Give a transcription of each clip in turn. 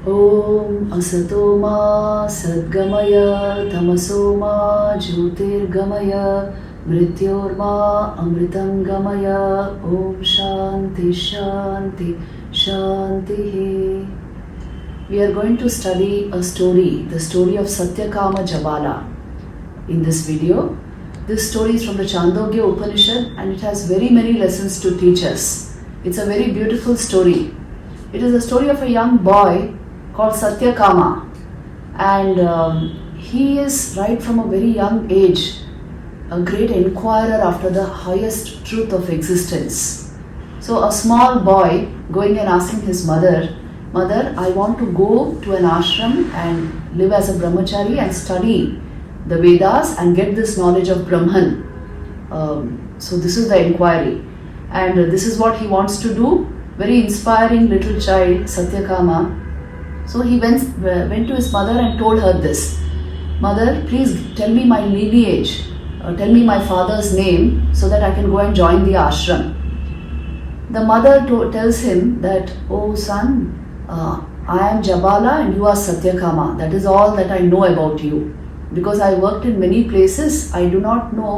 Om Asatoma Sadgamaya Tamasoma Jyotirgamaya Mrityorma Amritam Gamaya. Om Shanti Shanti Shanti. We are going to study a story, the story of Satyakama Jabala. In this video, this story is from the Chandogya Upanishad and it has very many lessons to teach us. It's a very beautiful story. It is a story of a young boy called Satyakama, and he is right from a very young age a great inquirer after the highest truth of existence. So a small boy going and asking his mother, "Mother, I want to go to an ashram and live as a brahmachari and study the Vedas and get this knowledge of Brahman." So this is the inquiry, and this is what he wants to do. Very inspiring little child, Satyakama. So he went to his mother and told her this. "Mother, please tell me my lineage, tell me my father's name so that I can go and join the ashram." The mother tells him that, "Oh son, I am Jabala and you are Satyakama. That is all that I know about you. Because I worked in many places, I do not know,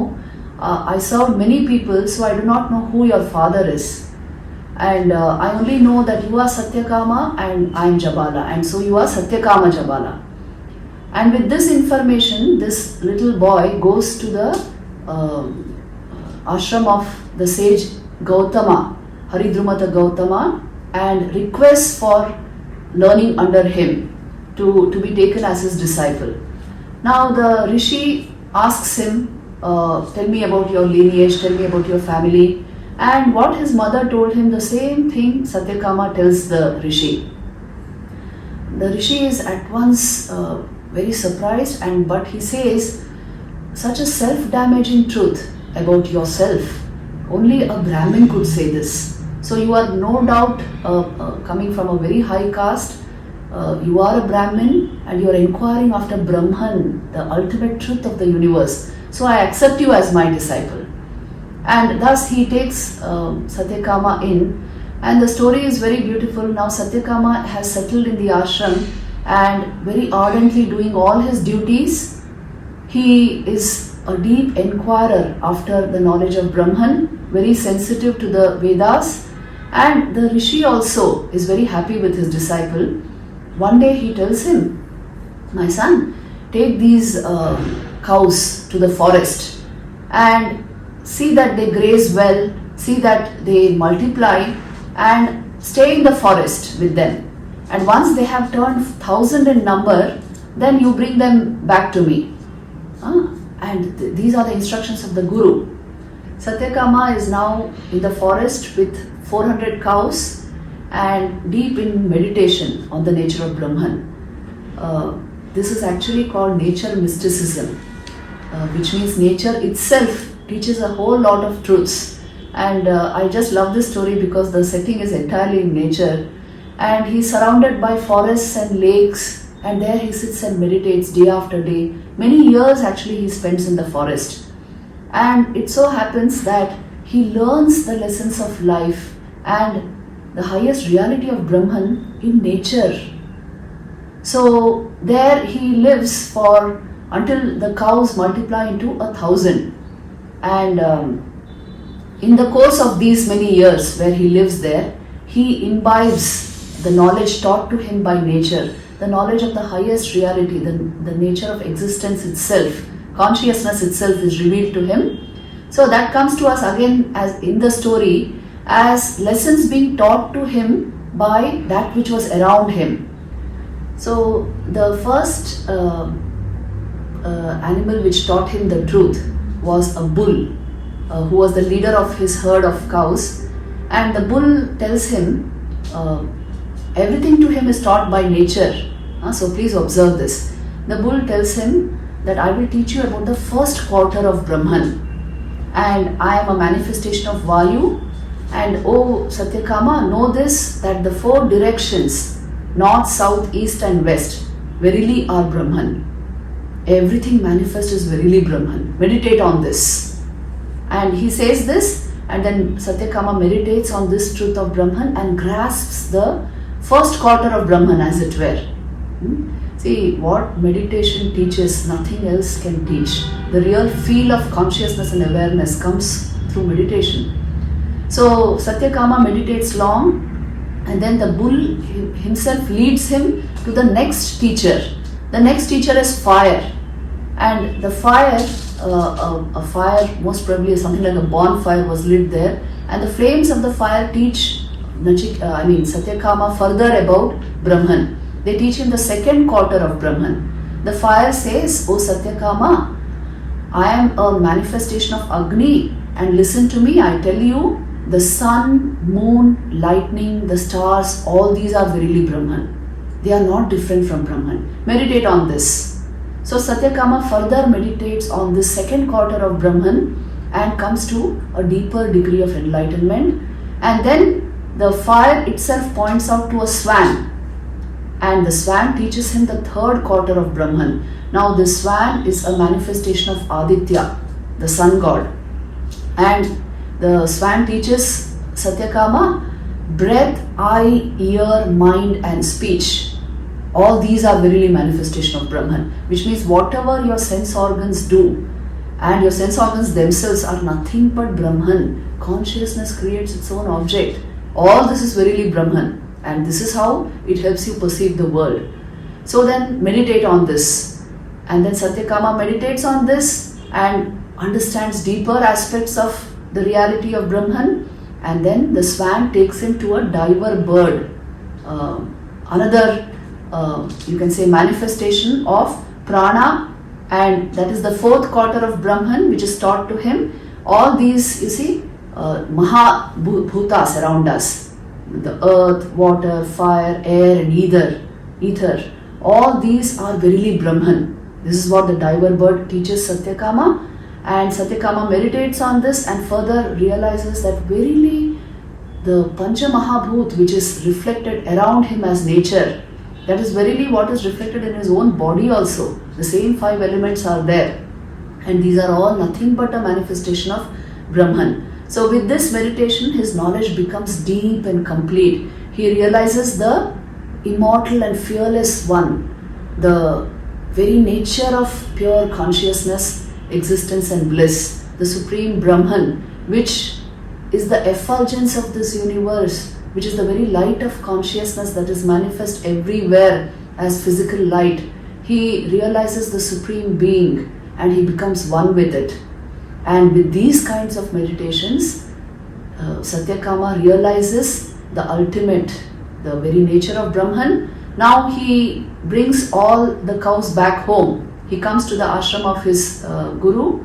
I served many people, so I do not know who your father is. And I only know that you are Satyakama and I am Jabala, and so you are Satyakama Jabala." And with this information, this little boy goes to the ashram of the sage Gautama, Haridrumata Gautama, and requests for learning under him to be taken as his disciple. Now the rishi asks him, "Tell me about your lineage, tell me about your family." And what his mother told him, the same thing Satyakama tells the rishi. The rishi is at once very surprised, but he says, "Such a self-damaging truth about yourself, only a Brahmin could say this. So you are no doubt coming from a very high caste, you are a Brahmin and you are inquiring after Brahman, the ultimate truth of the universe. So I accept you as my disciple." And thus he takes Satyakama in, and the story is very beautiful. Now Satyakama has settled in the ashram and very ardently doing all his duties. He is a deep inquirer after the knowledge of Brahman, very sensitive to the Vedas, and the rishi also is very happy with his disciple. One day he tells him, "My son, take these cows to the forest and see that they graze well, see that they multiply, and stay in the forest with them. And once they have turned 1,000 in number, then you bring them back to me." And these are the instructions of the Guru. Satyakama is now in the forest with 400 cows and deep in meditation on the nature of Brahman. This is actually called nature mysticism, which means nature itself teaches a whole lot of truths. And I just love this story because the setting is entirely in nature, and he's surrounded by forests and lakes, and there he sits and meditates day after day. Many years actually he spends in the forest, and it so happens that he learns the lessons of life and the highest reality of Brahman in nature. So there he lives until the cows multiply into 1,000. And in the course of these many years where he lives there, he imbibes the knowledge taught to him by nature, the knowledge of the highest reality, the nature of existence itself. Consciousness itself is revealed to him. So that comes to us again as in the story as lessons being taught to him by that which was around him. So the first animal which taught him the truth was a bull, who was the leader of his herd of cows. And the bull tells him, everything to him is taught by nature. So please observe this. The bull tells him that I will teach you about the first quarter of Brahman, and I am a manifestation of Vayu. And oh Satyakama, know this, that the 4 directions, north, south, east and west, verily are Brahman. Everything manifest is verily Brahman. Meditate on this." And he says this, and then Satyakama meditates on this truth of Brahman and grasps the first quarter of Brahman, as it were. See, what meditation teaches, nothing else can teach. The real feel of consciousness and awareness comes through meditation. So Satyakama meditates long, and then the bull himself leads him to the next teacher. The next teacher is fire, and the fire, a fire, most probably something like a bonfire was lit there, and the flames of the fire teach Satyakama further about Brahman. They teach him the second quarter of Brahman. The fire says, "O Satyakama, I am a manifestation of Agni, and listen to me, I tell you, the sun, moon, lightning, the stars, all these are verily Brahman. They are not different from Brahman. Meditate on this." So Satyakama further meditates on this second quarter of Brahman and comes to a deeper degree of enlightenment. And then the fire itself points out to a swan, and the swan teaches him the third quarter of Brahman. Now the swan is a manifestation of Aditya, the sun god. And the swan teaches Satyakama breath, eye, ear, mind and speech. All these are verily manifestation of Brahman, which means whatever your sense organs do, and your sense organs themselves are nothing but Brahman. Consciousness creates its own object. All this is verily Brahman, and this is how it helps you perceive the world. So then meditate on this. And then Satyakama meditates on this and understands deeper aspects of the reality of Brahman. And then the swan takes him to a diver bird, another you can say manifestation of prana, and that is the fourth quarter of Brahman, which is taught to him. All these, you see, Maha Bhutas around us, the earth, water, fire, air and ether, all these are verily Brahman. This is what the diver bird teaches Satyakama, and Satyakama meditates on this and further realizes that verily the Pancha Mahabhut, which is reflected around him as nature, that is verily what is reflected in his own body also. The same 5 elements are there, and these are all nothing but a manifestation of Brahman. So with this meditation, his knowledge becomes deep and complete. He realizes the immortal and fearless one, the very nature of pure consciousness, existence and bliss, the supreme Brahman, which is the effulgence of this universe, which is the very light of consciousness that is manifest everywhere as physical light. He realizes the supreme being and he becomes one with it. And with these kinds of meditations, Satyakama realizes the ultimate, the very nature of Brahman. Now he brings all the cows back home. He comes to the ashram of his guru,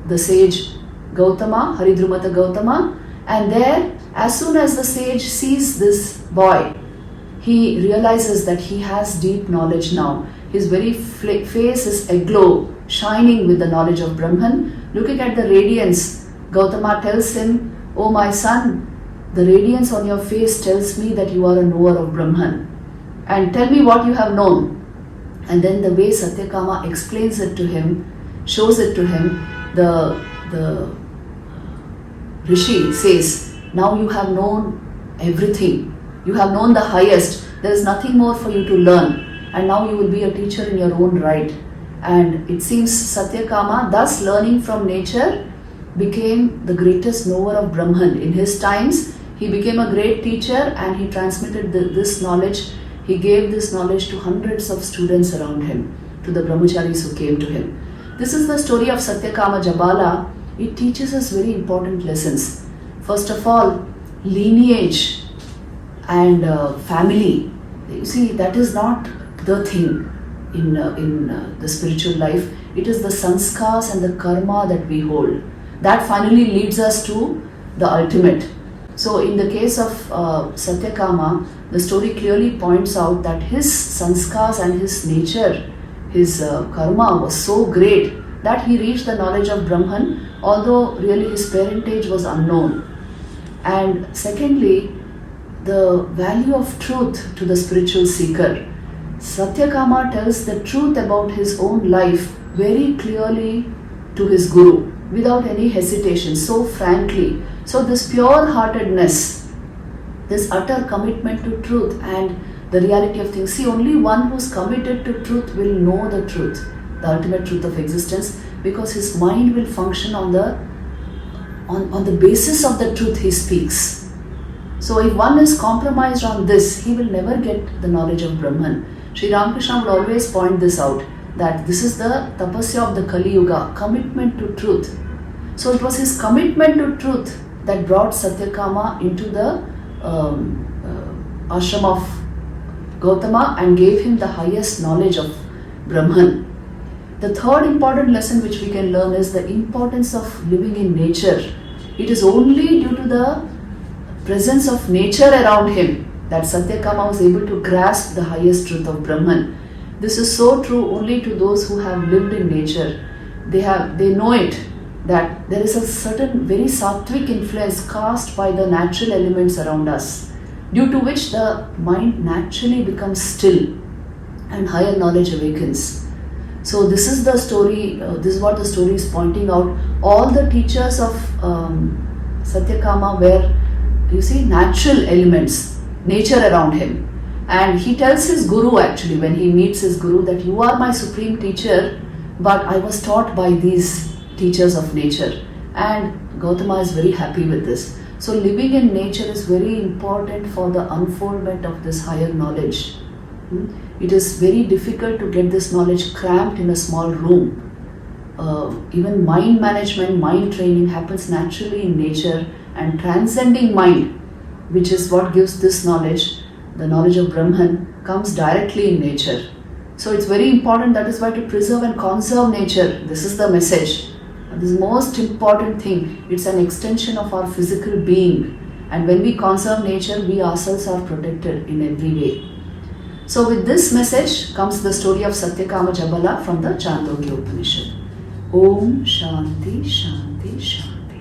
the sage Gautama, Haridrumata Gautama, and there, as soon as the sage sees this boy, he realizes that he has deep knowledge now. His very face is aglow, shining with the knowledge of Brahman. Looking at the radiance, Gautama tells him, "Oh my son, the radiance on your face tells me that you are a knower of Brahman. And tell me what you have known." And then the way Satyakama explains it to him, shows it to him, the Rishi says, "Now you have known everything. You have known the highest. There is nothing more for you to learn. And now you will be a teacher in your own right." And it seems Satyakama, thus learning from nature, became the greatest knower of Brahman. In his times, he became a great teacher and he transmitted this knowledge. He gave this knowledge to hundreds of students around him, to the brahmacharis who came to him. This is the story of Satyakama Jabala. It teaches us very important lessons. First of all, lineage and family. You see, that is not the thing in the spiritual life. It is the sanskars and the karma that we hold. That finally leads us to the ultimate. So in the case of Satyakama, the story clearly points out that his sanskars and his nature, his karma was so great that he reached the knowledge of Brahman, although really his parentage was unknown. And secondly, the value of truth to the spiritual seeker. Satyakama tells the truth about his own life very clearly to his guru, without any hesitation, so frankly. So this pure-heartedness, this utter commitment to truth and the reality of things. See, only one who's committed to truth will know the truth, the ultimate truth of existence, because his mind will function on the basis of the truth he speaks. So if one is compromised on this, he will never get the knowledge of Brahman. Sri Ramakrishna would always point this out, that this is the tapasya of the Kali Yuga, commitment to truth. So it was his commitment to truth that brought Satyakama into the ashram of Gautama and gave him the highest knowledge of Brahman. The third important lesson which we can learn is the importance of living in nature. It is only due to the presence of nature around him that Satyakama was able to grasp the highest truth of Brahman. This is so true only to those who have lived in nature. They know it, that there is a certain very sattvic influence cast by the natural elements around us, due to which the mind naturally becomes still and higher knowledge awakens. So this is the story, this is what the story is pointing out. All the teachers of Satyakama were, you see, natural elements, nature around him. And he tells his guru, actually, when he meets his guru, that you are my supreme teacher, but I was taught by these teachers of nature. And Gautama is very happy with this. So living in nature is very important for the unfoldment of this higher knowledge. It is very difficult to get this knowledge cramped in a small room. Even mind management, mind training happens naturally in nature, and transcending mind, which is what gives this knowledge, the knowledge of Brahman, comes directly in nature. So it's very important, that is why to preserve and conserve nature, this is the message. This is the most important thing. It's an extension of our physical being, and when we conserve nature, we ourselves are protected in every way. So with this message comes the story of Satyakama Jabala from the Chandogya Upanishad. Om Shanti Shanti Shanti.